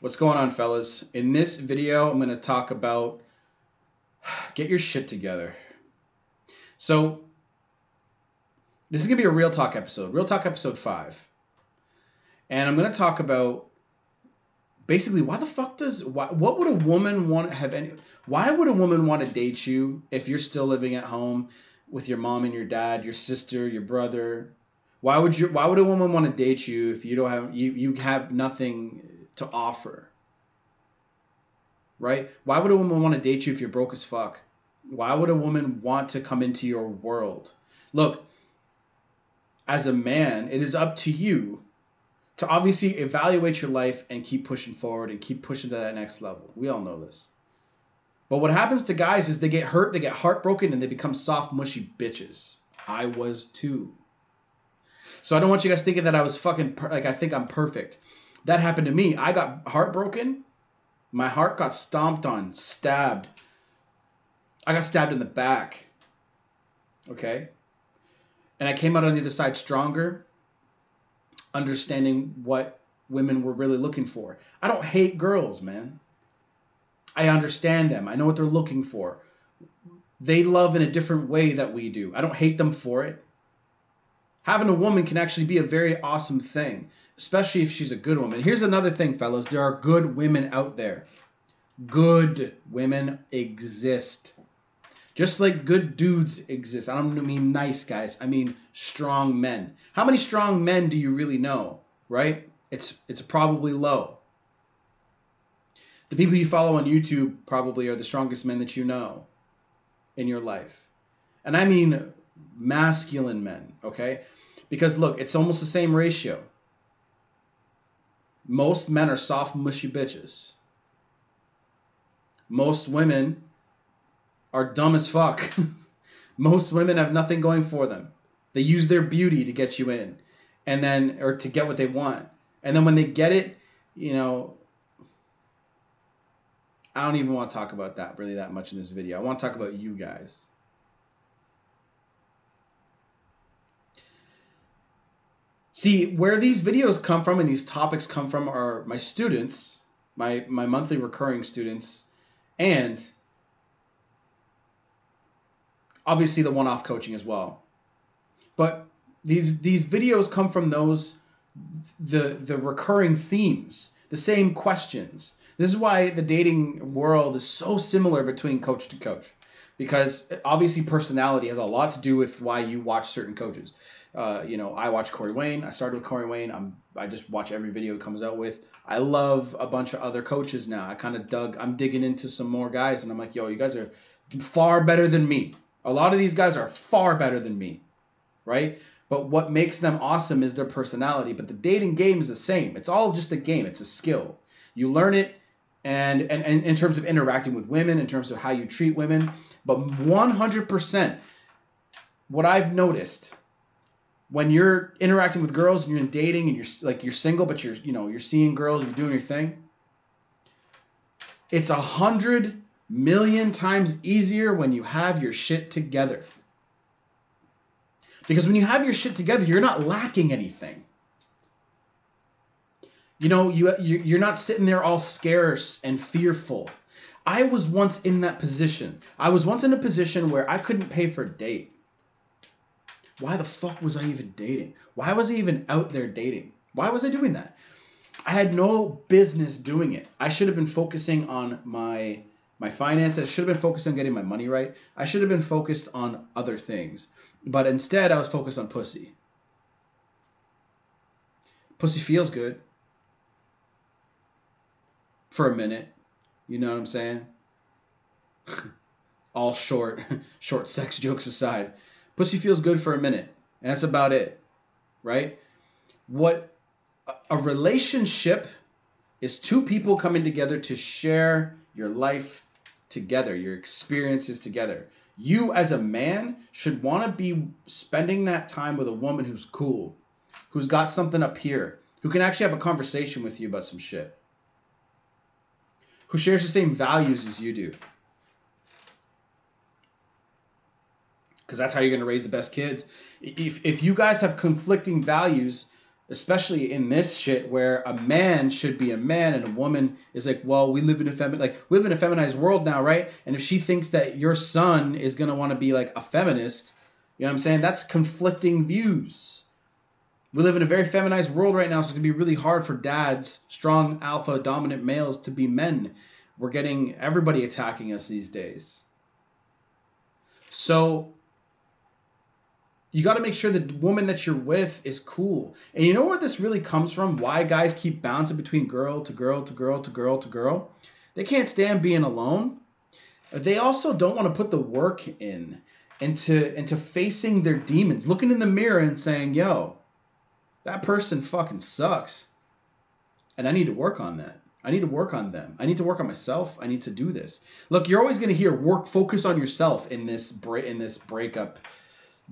What's going on, fellas? In this video, I'm going to talk about get your shit together. So, this is going to be a Real Talk episode, Real Talk episode 5. And I'm going to talk about basically what would a woman want to have why would a woman want to date you if you're still living at home with your mom and your dad, your sister, your brother? Why would a woman want to date you if you have nothing to offer? Right? Why would a woman want to date you if you're broke as fuck? Why would a woman want to come into your world? Look, as a man, it is up to you to obviously evaluate your life and keep pushing forward and keep pushing to that next level. We all know this. But what happens to guys is they get hurt, they get heartbroken, and they become soft, mushy bitches. I was too. So I don't want you guys thinking that I was I think I'm perfect. That happened to me. I got heartbroken. My heart got stomped on, stabbed. I got stabbed in the back. Okay? And I came out on the other side stronger, understanding what women were really looking for. I don't hate girls, man. I understand them. I know what they're looking for. They love in a different way that we do. I don't hate them for it. Having a woman can actually be a very awesome thing, especially if she's a good woman. Here's another thing, fellas. There are good women out there. Good women exist. Just like good dudes exist. I don't mean nice guys. I mean strong men. How many strong men do you really know, right? It's probably low. The people you follow on YouTube probably are the strongest men that you know in your life. And I mean masculine men, okay? Because look, it's almost the same ratio. Most men are soft, mushy bitches. Most women are dumb as fuck. Most women have nothing going for them. They use their beauty to get you in, or to get what they want. And then when they get it, I don't even want to talk about that really that much in this video. I want to talk about you guys. See, where these videos come from and these topics come from are my students, my monthly recurring students, and obviously the one-off coaching as well. But these videos come from the recurring themes, the same questions. This is why the dating world is so similar between coach to coach, because obviously personality has a lot to do with why you watch certain coaches. I watch Corey Wayne. I started with Corey Wayne. I just watch every video he comes out with. I love a bunch of other coaches now. I'm digging into some more guys, and I'm like, yo, you guys are far better than me. A lot of these guys are far better than me, right? But what makes them awesome is their personality. But the dating game is the same. It's all just a game. It's a skill. You learn it, and in terms of interacting with women, in terms of how you treat women. But 100%, what I've noticed, when you're interacting with girls and you're in dating and you're single, but you're seeing girls, you're doing your thing, it's 100 million times easier when you have your shit together. Because when you have your shit together, you're not lacking anything. You're not sitting there all scarce and fearful. I was once in that position. I was once in a position where I couldn't pay for a date. Why the fuck was I even dating? Why was I even out there dating? Why was I doing that? I had no business doing it. I should have been focusing on my finances. I should have been focused on getting my money right. I should have been focused on other things. But instead, I was focused on pussy. Pussy feels good. For a minute. You know what I'm saying? All short sex jokes aside. Pussy feels good for a minute, and that's about it, right? What a relationship is, two people coming together to share your life together, your experiences together. You as a man should want to be spending that time with a woman who's cool, who's got something up here, who can actually have a conversation with you about some shit, who shares the same values as you do. Because that's how you're going to raise the best kids. If you guys have conflicting values, especially in this shit where a man should be a man and a woman is like, well, we live in a feminized world now, right? And if she thinks that your son is going to want to be like a feminist, you know what I'm saying? That's conflicting views. We live in a very feminized world right now, so it's going to be really hard for dads, strong alpha dominant males, to be men. We're getting everybody attacking us these days. So you got to make sure the woman that you're with is cool. And you know where this really comes from? Why guys keep bouncing between girl to girl to girl to girl to girl? They can't stand being alone. They also don't want to put the work into facing their demons, looking in the mirror and saying, yo, that person fucking sucks. And I need to work on that. I need to work on them. I need to work on myself. I need to do this. Look, you're always going to hear focus on yourself in this breakup,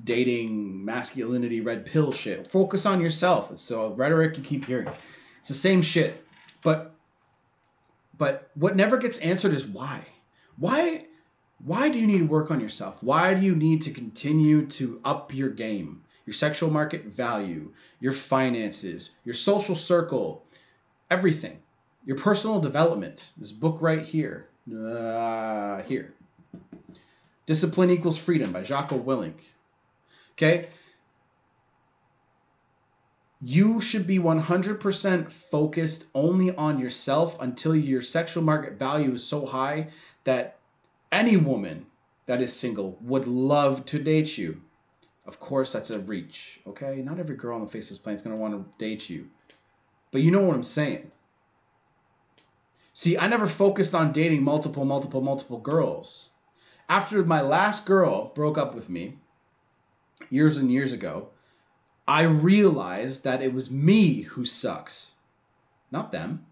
dating, masculinity, red pill shit. Focus on yourself. It's so rhetoric you keep hearing. It's the same shit. But what never gets answered is why. Why do you need to work on yourself? Why do you need to continue to up your game? Your sexual market value, your finances, your social circle, everything. Your personal development. This book right here. Here. Discipline Equals Freedom by Jocko Willink. Okay? You should be 100% focused only on yourself until your sexual market value is so high that any woman that is single would love to date you. Of course, that's a reach, okay? Not every girl on the face of this planet is going to want to date you. But you know what I'm saying. See, I never focused on dating multiple girls. After my last girl broke up with me years and years ago, I realized that it was me who sucks, not them,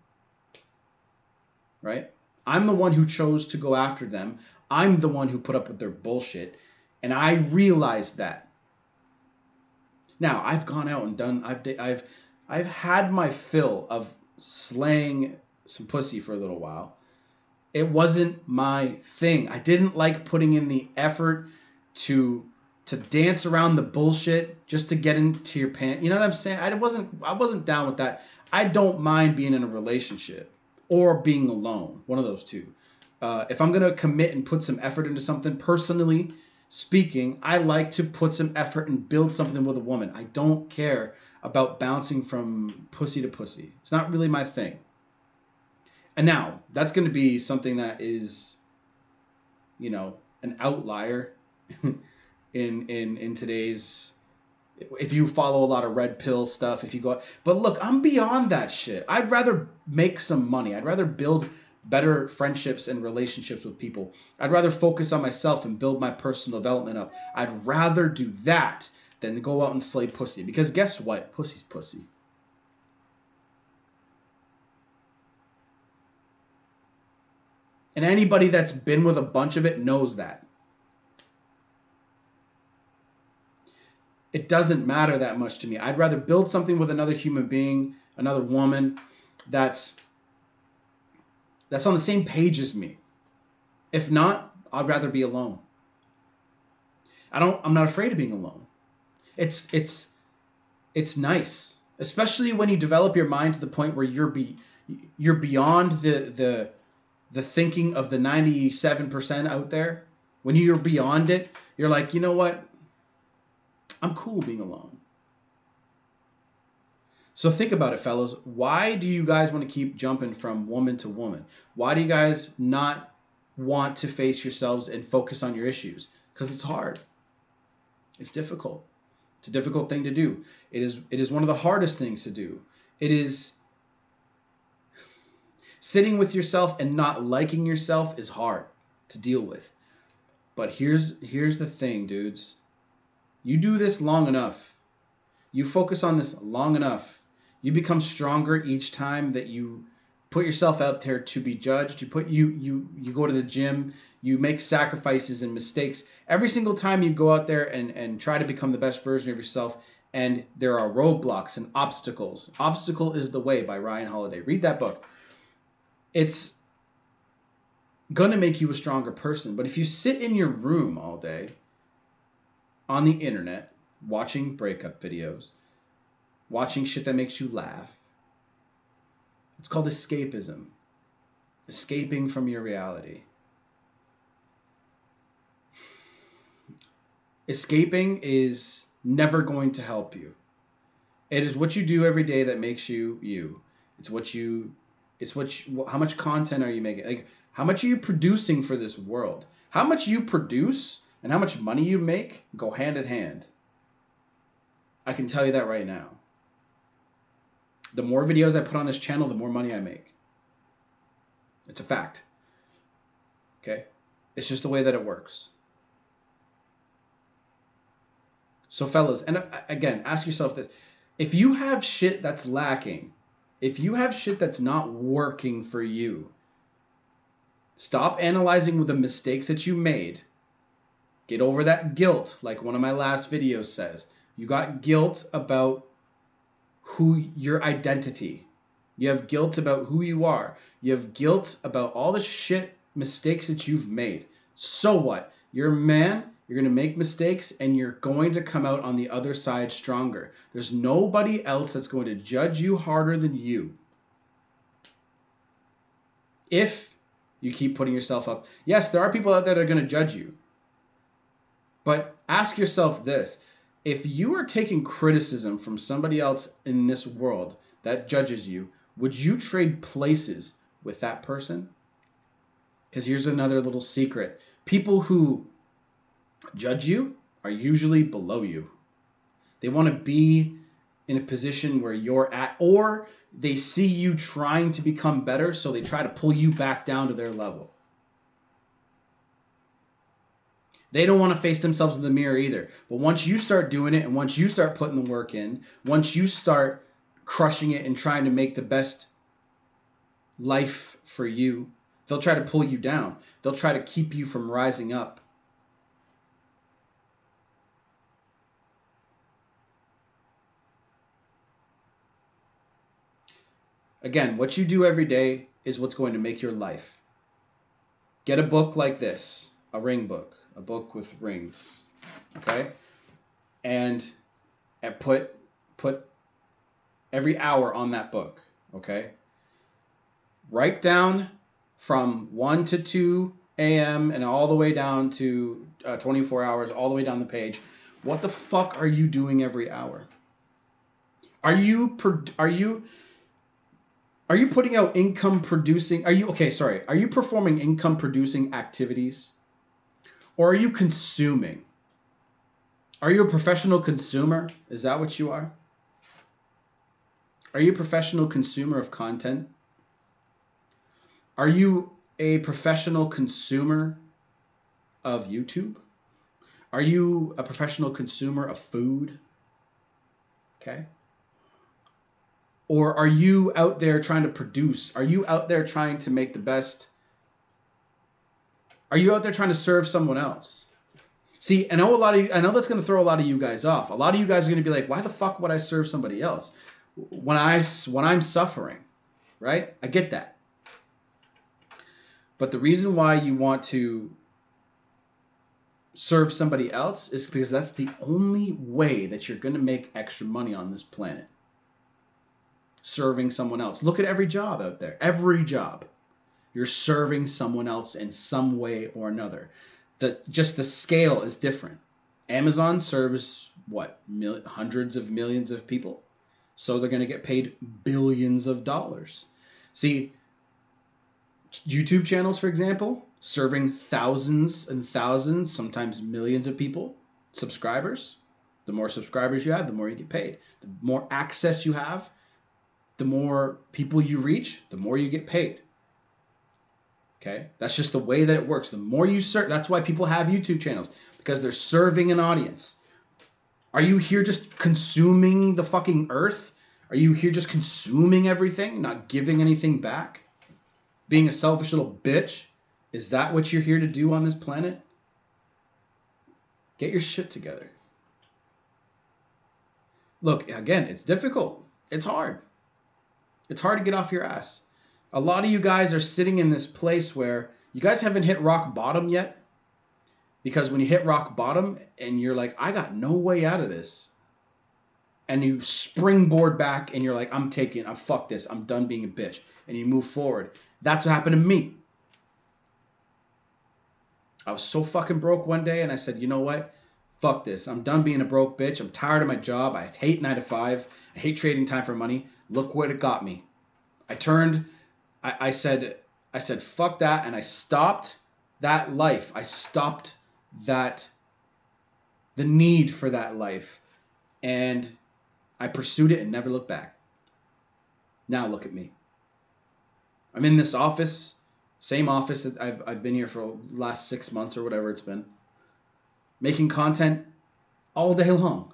right? I'm the one who chose to go after them. I'm the one who put up with their bullshit, and I realized that. Now, I've gone out and done, I've had my fill of slaying some pussy for a little while. It wasn't my thing. I didn't like putting in the effort to dance around the bullshit just to get into your pants. You know what I'm saying? I wasn't down with that. I don't mind being in a relationship or being alone. One of those two. If I'm going to commit and put some effort into something, personally speaking, I like to put some effort and build something with a woman. I don't care about bouncing from pussy to pussy. It's not really my thing. And now, that's going to be something that is, you know, an outlier in today's, if you follow a lot of red pill stuff, if you go, but look, I'm beyond that shit. I'd rather make some money. I'd rather build better friendships and relationships with people. I'd rather focus on myself and build my personal development up. I'd rather do that than go out and slay pussy. Because guess what? Pussy's pussy. And anybody that's been with a bunch of it knows that. It doesn't matter that much to me. I'd rather build something with another human being, another woman that's on the same page as me. If not, I'd rather be alone. I'm not afraid of being alone. It's nice, especially when you develop your mind to the point where you're beyond the thinking of the 97% out there. When you're beyond it, you're like, you know what? I'm cool being alone. So think about it, fellas. Why do you guys want to keep jumping from woman to woman? Why do you guys not want to face yourselves and focus on your issues? Because it's hard. It's difficult. It's a difficult thing to do. It is one of the hardest things to do. It is sitting with yourself and not liking yourself is hard to deal with. But here's the thing, dudes. You do this long enough. You focus on this long enough. You become stronger each time that you put yourself out there to be judged. You go to the gym. You make sacrifices and mistakes. Every single time you go out there and try to become the best version of yourself, and there are roadblocks and obstacles. Obstacle is the Way by Ryan Holiday. Read that book. It's going to make you a stronger person. But if you sit in your room all day on the internet watching breakup videos, watching shit that makes you laugh. It's called escapism. Escaping from your reality. Escaping is never going to help you. It is what you do every day that makes you you. How much content are you making? Like, how much are you producing for this world? How much you produce and how much money you make go hand in hand. I can tell you that right now. The more videos I put on this channel, the more money I make. It's a fact. Okay? It's just the way that it works. So fellas, and again, ask yourself this. If you have shit that's lacking, if you have shit that's not working for you, stop analyzing the mistakes that you made. Get over that guilt, like one of my last videos says. You got guilt about your identity. You have guilt about who you are. You have guilt about all the shit mistakes that you've made. So what? You're a man. You're going to make mistakes and you're going to come out on the other side stronger. There's nobody else that's going to judge you harder than you. If you keep putting yourself up. Yes, there are people out there that are going to judge you. But ask yourself this. If you are taking criticism from somebody else in this world that judges you, would you trade places with that person? Because here's another little secret. People who judge you are usually below you. They want to be in a position where you're at, or they see you trying to become better, so they try to pull you back down to their level. They don't want to face themselves in the mirror either. But once you start doing it, and once you start putting the work in, once you start crushing it and trying to make the best life for you, they'll try to pull you down. They'll try to keep you from rising up. Again, what you do every day is what's going to make your life. Get a book like this, a ring book, a book with rings, okay? And put every hour on that book, okay? Write down from 1 to 2 a.m. and all the way down to 24 hours, all the way down the page. What the fuck are you doing every hour? Are you putting out income producing? Are you performing income producing activities? Or are you consuming? Are you a professional consumer? Is that what you are? Are you a professional consumer of content? Are you a professional consumer of YouTube? Are you a professional consumer of food? Okay. Or are you out there trying to produce? Are you out there trying to make the best? Are you out there trying to serve someone else? See, I know that's going to throw a lot of you guys off. A lot of you guys are going to be like, why the fuck would I serve somebody else when I'm suffering, right? I get that. But the reason why you want to serve somebody else is because that's the only way that you're going to make extra money on this planet. Serving someone else. Look at every job out there. Every job. You're serving someone else in some way or another. Just the scale is different. Amazon serves, hundreds of millions of people. So they're going to get paid billions of dollars. See, YouTube channels, for example, serving thousands and thousands, sometimes millions of people, subscribers. The more subscribers you have, the more you get paid. The more access you have, the more people you reach, the more you get paid. Okay? That's just the way that it works. The more you serve, that's why people have YouTube channels, because they're serving an audience. Are you here just consuming the fucking earth? Are you here just consuming everything, not giving anything back? Being a selfish little bitch? Is that what you're here to do on this planet? Get your shit together. Look, again, it's difficult. It's hard. It's hard to get off your ass. A lot of you guys are sitting in this place where you guys haven't hit rock bottom yet. Because when you hit rock bottom and you're like, I got no way out of this, and you springboard back and you're like, I'm fuck this, I'm done being a bitch, and you move forward. That's what happened to me. I was so fucking broke one day and I said, you know what? Fuck this. I'm done being a broke bitch. I'm tired of my job. I hate 9 to 5. I hate trading time for money. Look what it got me. I said fuck that, and I stopped that life. I stopped the need for that life. And I pursued it and never looked back. Now look at me. I'm in this office, same office that I've been here for the last 6 months or whatever it's been, making content all day long.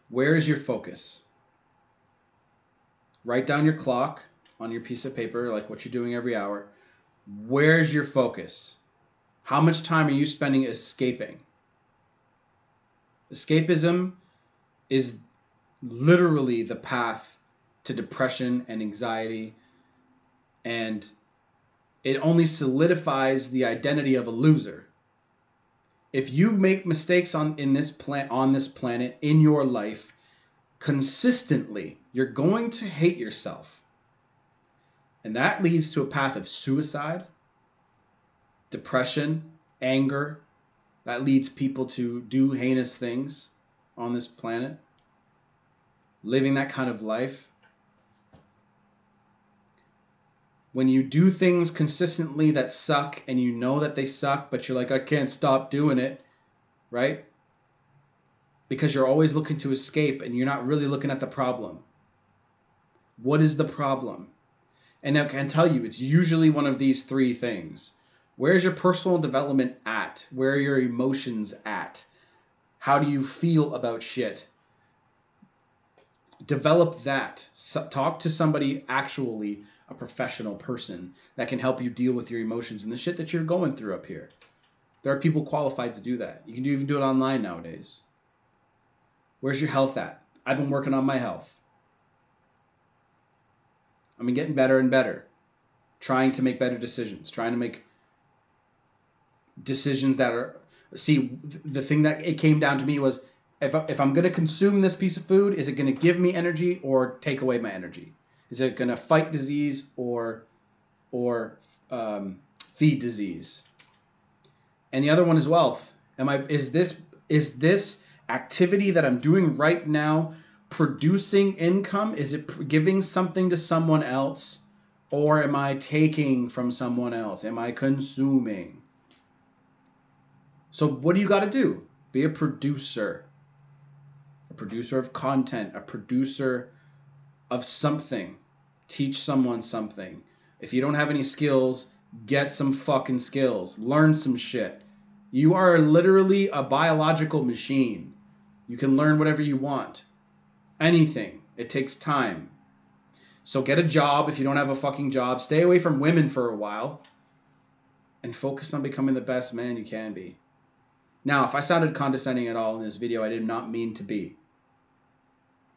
Where is your focus? Write down your clock on your piece of paper, like what you're doing every hour. Where's your focus? How much time are you spending escaping? Escapism is literally the path to depression and anxiety, and it only solidifies the identity of a loser. If you make mistakes on this planet in your life consistently, you're going to hate yourself. And that leads to a path of suicide, depression, anger. That leads people to do heinous things on this planet. Living that kind of life. When you do things consistently that suck and you know that they suck, but you're like, I can't stop doing it, right? Because you're always looking to escape and you're not really looking at the problem. What is the problem? And I can tell you, it's usually one of these 3 things. Where's your personal development at? Where are your emotions at? How do you feel about shit? Develop that. Talk to somebody, actually a professional person that can help you deal with your emotions and the shit that you're going through up here. There are people qualified to do that. You can even do it online nowadays. Where's your health at? I've been working on my health. I've been getting better and better. Trying to make better decisions. Trying to make decisions that are... See, the thing that it came down to me was, if I'm going to consume this piece of food, is it going to give me energy or take away my energy? Is it going to fight disease or feed disease? And the other one is wealth. Is this activity that I'm doing right now producing income? Is it giving something to someone else, or am I taking from someone else? Am I consuming? So what do you got to do? Be a producer of content, a producer of something. Teach someone something. If you don't have any skills, get some fucking skills. Learn some shit. You are literally a biological machine. You can learn whatever you want. Anything. It takes time. So get a job if you don't have a fucking job. Stay away from women for a while. And focus on becoming the best man you can be. Now, if I sounded condescending at all in this video, I did not mean to be.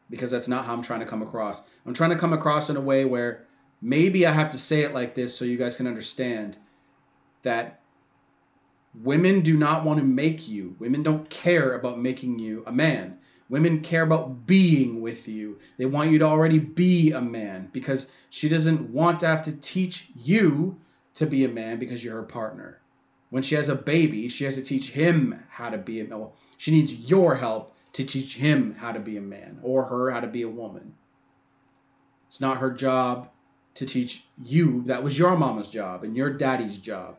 Because that's not how I'm trying to come across. I'm trying to come across in a way where maybe I have to say it like this so you guys can understand that women do not want to make you. Women don't care about making you a man. Women care about being with you. They want you to already be a man, because she doesn't want to have to teach you to be a man because you're her partner. When she has a baby, she has to teach him how to be a man. Well, she needs your help to teach him how to be a man, or her how to be a woman. It's not her job to teach you. That was your mama's job and your daddy's job.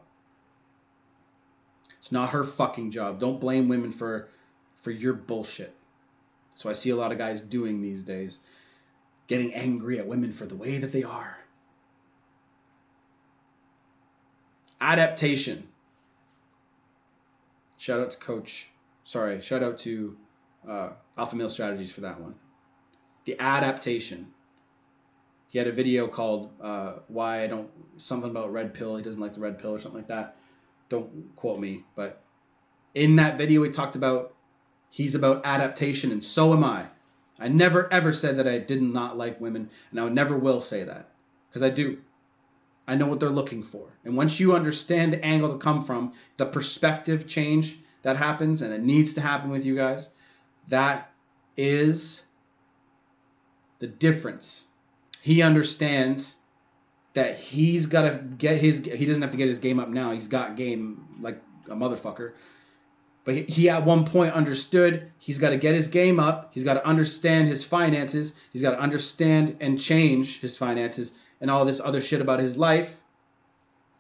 It's not her fucking job. Don't blame women for your bullshit. So I see a lot of guys doing these days, getting angry at women for the way that they are. Adaptation. Shout out to Alpha Male Strategies for that one. The adaptation. He had a video called why I don't... Something about red pill. He doesn't like the red pill or something like that. Don't quote me. But in that video he talked about he's about adaptation, and so am I. I never ever said that I did not like women, and I never will say that. Because I do. I know what they're looking for. And once you understand the angle to come from, the perspective change that happens, and it needs to happen with you guys, that is the difference. He understands that he's got to get he doesn't have to get his game up now. He's got game like a motherfucker. But he at one point understood he's got to get his game up. He's got to understand his finances. He's got to understand and change his finances and all this other shit about his life.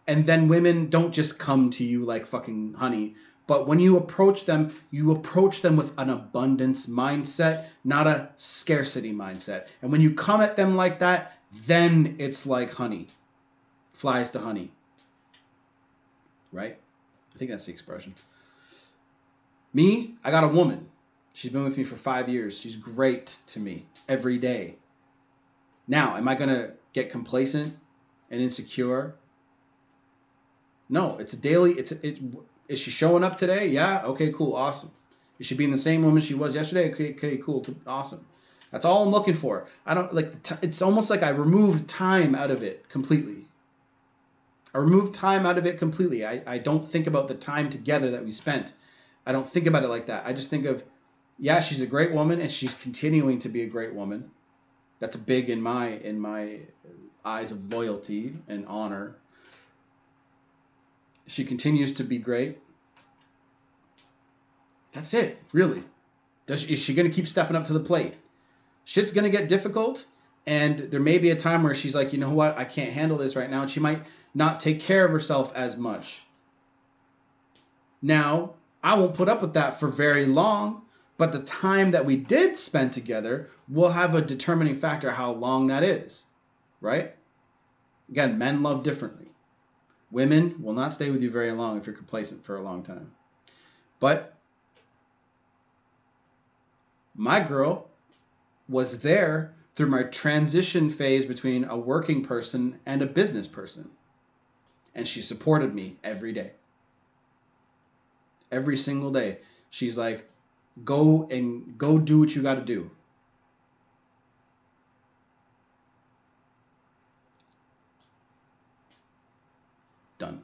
And then women don't just come to you like fucking honey. But when you approach them with an abundance mindset, not a scarcity mindset. And when you come at them like that, then it's like honey. Flies to honey. Right? I think that's the expression. Me, I got a woman. She's been with me for 5 years. She's great to me every day. Now, am I going to get complacent and insecure? No, it's a daily. Is she showing up today? Yeah. Okay, cool. Awesome. Is she being the same woman she was yesterday? Okay, cool. Awesome. That's all I'm looking for. I don't like. It's almost like I removed time out of it completely. I don't think about the time together that we spent. I don't think about it like that. I just think of, yeah, she's a great woman and she's continuing to be a great woman. That's big in my eyes of loyalty and honor. She continues to be great. That's it, really. Is she going to keep stepping up to the plate? Shit's going to get difficult, and there may be a time where she's like, you know what, I can't handle this right now, and she might not take care of herself as much. Now, I won't put up with that for very long, but the time that we did spend together will have a determining factor how long that is, right? Again, men love differently. Women will not stay with you very long if you're complacent for a long time. But my girl was there through my transition phase between a working person and a business person. And she supported me every day. Every single day. She's like, go do what you got to do. Done.